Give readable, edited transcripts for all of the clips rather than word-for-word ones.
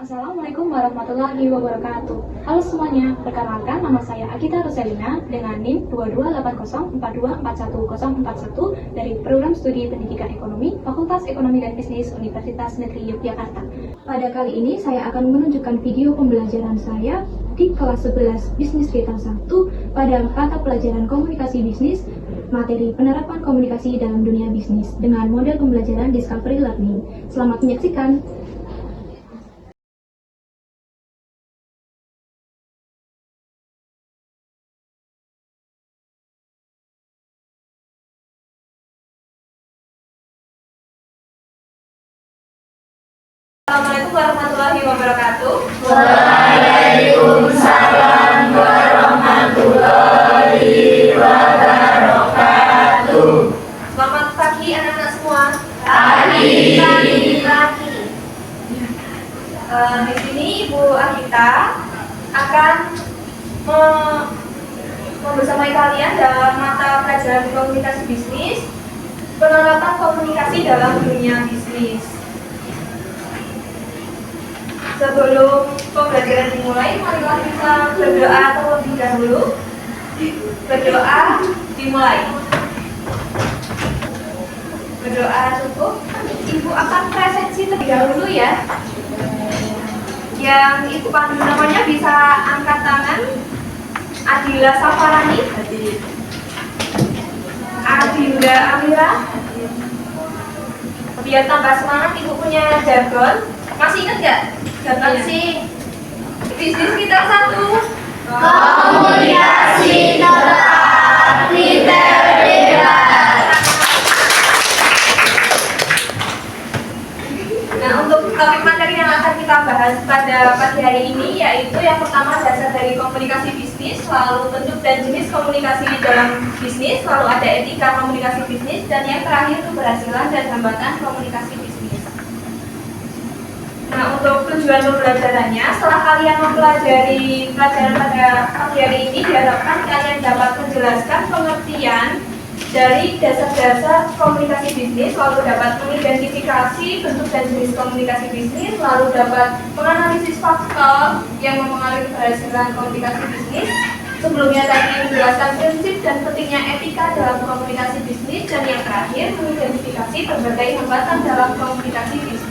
Assalamualaikum warahmatullahi wabarakatuh. Halo semuanya, perkenalkan nama saya Agita Roselina dengan NIM 2280424141 dari Program Studi Pendidikan Ekonomi Fakultas Ekonomi dan Bisnis Universitas Negeri Yogyakarta. Pada kali ini saya akan menunjukkan video pembelajaran saya di kelas 11 Bisnis Retail 1 pada mata pelajaran Komunikasi Bisnis, materi penerapan komunikasi dalam dunia bisnis dengan model pembelajaran Discovery Learning. Selamat menyaksikan. Assalamualaikum warahmatullahi wabarakatuh. Waalaikumsalam warahmatullahi wabarakatuh. Selamat pagi anak-anak semua. Pagi. Di sini Ibu Agita akan membersamai kalian dalam mata pelajaran komunikasi bisnis, penerapan komunikasi dalam dunia bisnis. Sebelum pembelajaran dimulai, marilah kita berdoa terlebih dahulu. Berdoa dimulai. Berdoa cukup. Ibu akan presensi terlebih dahulu ya. Yang Ibu panggil namanya bisa angkat tangan. Adila Safarani, Adinda Amira. Biar tambah semangat, Ibu punya jargon. Masih ingat nggak? Jargon sih. Bisnis kita satu. Komunikasi ketat, retail bebas. Nah, untuk topik materi yang akan kita bahas pada pagi hari ini yaitu yang pertama dasar dari komunikasi bisnis, lalu bentuk dan jenis komunikasi dalam bisnis, lalu ada etika komunikasi bisnis, dan yang terakhir keberhasilan dan hambatan komunikasi bisnis. Nah, untuk tujuan pembelajarannya, setelah kalian mempelajari pelajaran pada pagi hari ini, diharapkan kalian dapat menjelaskan pengertian dari dasar-dasar komunikasi bisnis, lalu dapat mengidentifikasi bentuk dan jenis komunikasi bisnis, lalu dapat menganalisis faktor yang mempengaruhi keberhasilan komunikasi bisnis. Sebelumnya tadi menjelaskan prinsip dan pentingnya etika dalam komunikasi bisnis, dan yang terakhir mengidentifikasi berbagai hambatan dalam komunikasi bisnis.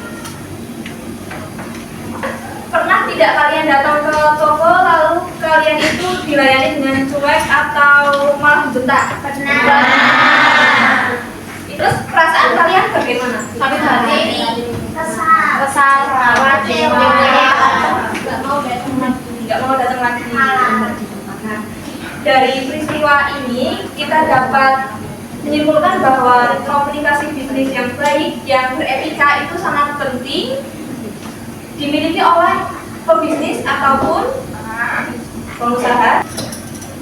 Pernah tidak kalian datang ke toko lalu kalian itu dilayani dengan cuek atau malah bentak? Pernah. Terus perasaan kalian bagaimana? Sakit hati? Kesal, khawatir, nggak mau datang lagi. Nah, dari peristiwa ini kita dapat menyimpulkan bahwa komunikasi bisnis yang baik, yang beretika itu sangat penting dimiliki oleh pebisnis ataupun pengusaha.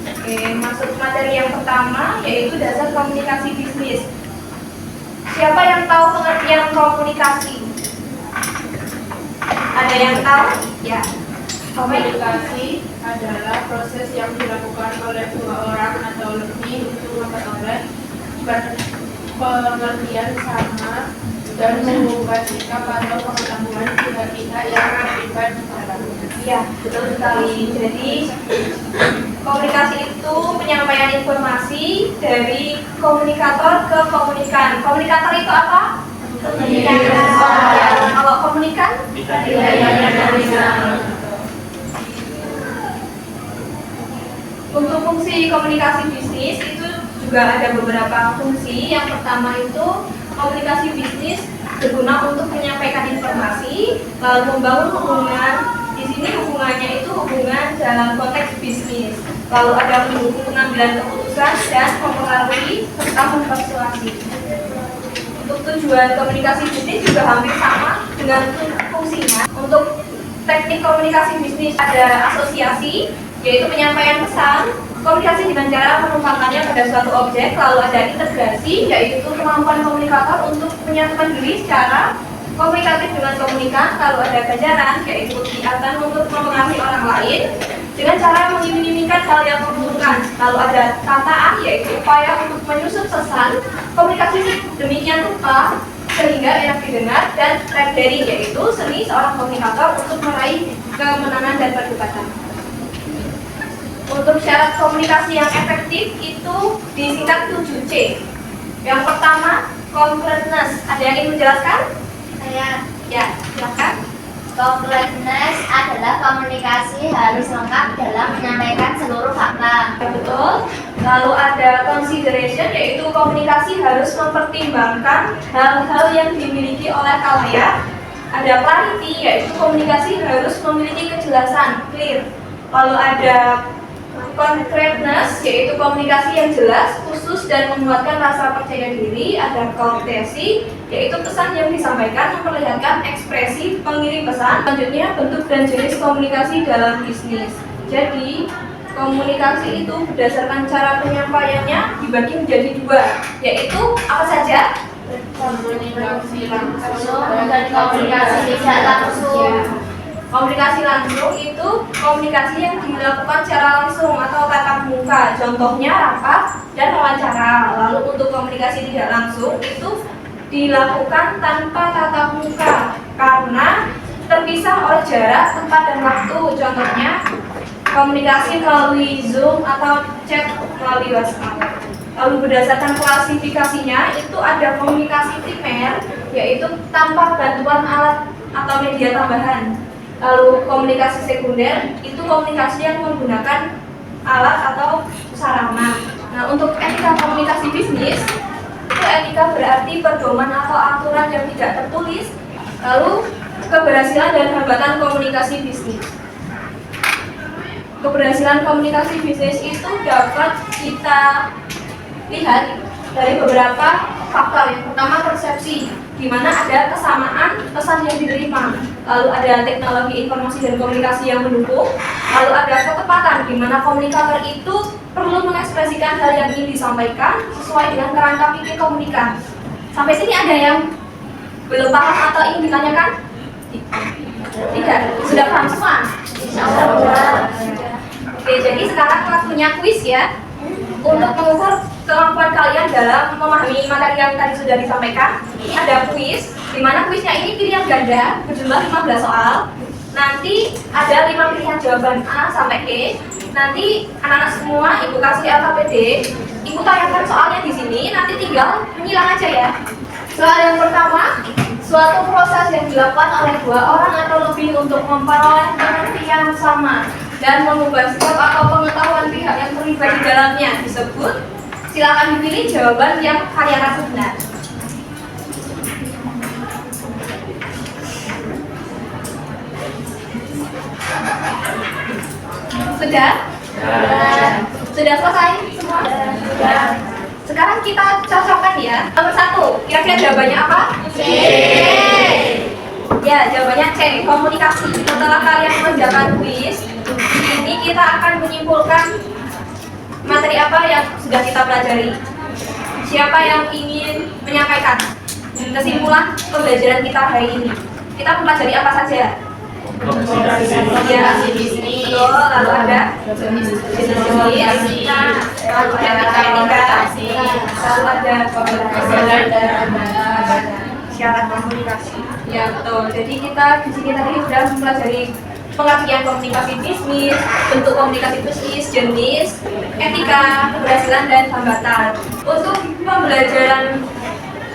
Oke, masuk materi yang pertama yaitu dasar komunikasi bisnis. Siapa yang tahu pengertian komunikasi? Ada yang tahu? Ya. Komunikasi adalah proses yang dilakukan oleh dua orang atau lebih untuk memperoleh pengertian sama dan mengubah sikap atau pengetahuan pihak-pihak yang terlibat dalamnya. Iya, betul sekali. Jadi komunikasi itu penyampaian informasi dari komunikator ke komunikan. Komunikator itu apa? Komunikator. Kalau komunikan? Untuk fungsi komunikasi bisnis itu juga ada beberapa fungsi. Yang pertama itu komunikasi bisnis berguna untuk menyampaikan informasi, lalu membangun hubungan. Di sini hubungannya itu hubungan dalam konteks bisnis. Lalu ada mendukung pengambilan keputusan dan mempengaruhi serta mempersuasi. Untuk tujuan komunikasi bisnis juga hampir sama dengan fungsinya. Untuk teknik komunikasi bisnis ada asosiasi, yaitu penyampaian pesan. Komunikasi dengan cara menumpangkannya pada suatu objek, lalu ada integrasi, yaitu kemampuan komunikator untuk menyatukan diri secara komunikatif dengan komunikan, lalu ada ganjaran, yaitu kegiatan untuk mempengaruhi orang lain dengan cara menyembunyikan hal yang menguntungkan, lalu ada tataan, yaitu upaya untuk menyusun pesan komunikasi demikian rupa sehingga enak didengar, dan materi, yaitu seni seorang komunikator untuk meraih kemenangan dan perdebatan. Untuk syarat komunikasi yang efektif itu disingkat 7C. Yang pertama, concreteness. Ada yang ingin menjelaskan? Saya. Ya, silakan. Completeness adalah komunikasi harus lengkap dalam menyampaikan seluruh fakta. Betul. Lalu ada consideration, yaitu komunikasi harus mempertimbangkan hal-hal yang dimiliki oleh khalayak. Ada clarity, yaitu komunikasi harus memiliki kejelasan, clear. Lalu ada concreteness, yaitu komunikasi yang jelas, khusus dan menguatkan rasa percaya diri. Ada courtesy, yaitu pesan yang disampaikan memperlihatkan ekspresi pengirim pesan. Selanjutnya, bentuk dan jenis komunikasi dalam bisnis. Jadi, komunikasi itu berdasarkan cara penyampaiannya dibagi menjadi dua, yaitu apa saja? Komunikasi langsung Dan komunikasi tidak langsung. Komunikasi langsung itu komunikasi yang dilakukan secara langsung atau tatap muka, contohnya rapat dan wawancara. Lalu untuk komunikasi tidak langsung itu dilakukan tanpa tatap muka karena terpisah oleh jarak, tempat, dan waktu. Contohnya komunikasi melalui Zoom atau chat melalui WhatsApp. Lalu berdasarkan klasifikasinya itu ada komunikasi primer, yaitu tanpa bantuan alat atau media tambahan. Lalu komunikasi sekunder itu komunikasi yang menggunakan alat atau sarana. Nah, untuk etika komunikasi bisnis itu etika berarti pedoman atau aturan yang tidak tertulis. Lalu keberhasilan dan hambatan komunikasi bisnis. Keberhasilan komunikasi bisnis itu dapat kita lihat dari beberapa faktor. Yang pertama, persepsi, di mana ada kesamaan pesan yang diterima. Lalu ada teknologi informasi dan komunikasi yang mendukung. Lalu ada ketepatan, di mana komunikator itu perlu mengekspresikan hal yang ingin disampaikan sesuai dengan kerangka pikir komunikan. Sampai sini ada yang belum paham atau ingin ditanyakan? Tidak, sudah paham semua? Oke, jadi sekarang waktunya kuis ya. Untuk mengukur kemampuan kalian dalam memahami materi yang tadi sudah disampaikan, ada kuis, di mana kuisnya ini pilihan ganda berjumlah 15 soal. Nanti ada 5 pilihan jawaban A sampai E. Nanti anak-anak semua ibu kasih alfabet D. Ibu tanyakan soalnya di sini, nanti tinggal menyilang aja ya. Soal yang pertama, suatu proses yang dilakukan oleh 2 orang atau lebih untuk memperoleh pengertian sama dan mengubah sikap atau pengetahuan pihak yang terlibat di dalamnya disebut. Silakan dipilih jawaban yang kalian rasa benar. Sudah? Sudah selesai semua? Sudah. Sekarang kita cocokkan ya. Nomor 1, kira-kira jawabannya apa? C. Ya, jawabannya C, komunikasi. Setelah kalian mengerjakan kuis, ini kita akan menyimpulkan materi apa yang sudah kita pelajari. Siapa yang ingin menyampaikan kesimpulan pembelajaran kita hari ini? Kita mempelajari apa saja? Ya, bisnis, lalu ada bisnis, lalu ada etika, lalu ada syarat komunikasi. Ya betul. Jadi kita di sini tadi sudah mempelajari pengertian komunikasi bisnis, bentuk komunikasi bisnis, jenis, etika, keberhasilan, dan hambatan. Untuk pembelajaran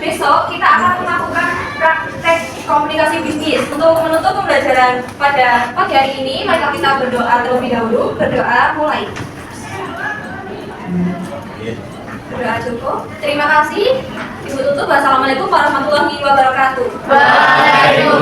besok kita akan melakukan praktek komunikasi bisnis. Untuk menutup pembelajaran pada pagi hari ini, mari kita berdoa terlebih dahulu. Berdoa mulai. Berdoa cukup. Terima kasih. Ibu tutup. Wassalamualaikum warahmatullahi wabarakatuh. Waalaikumsalam.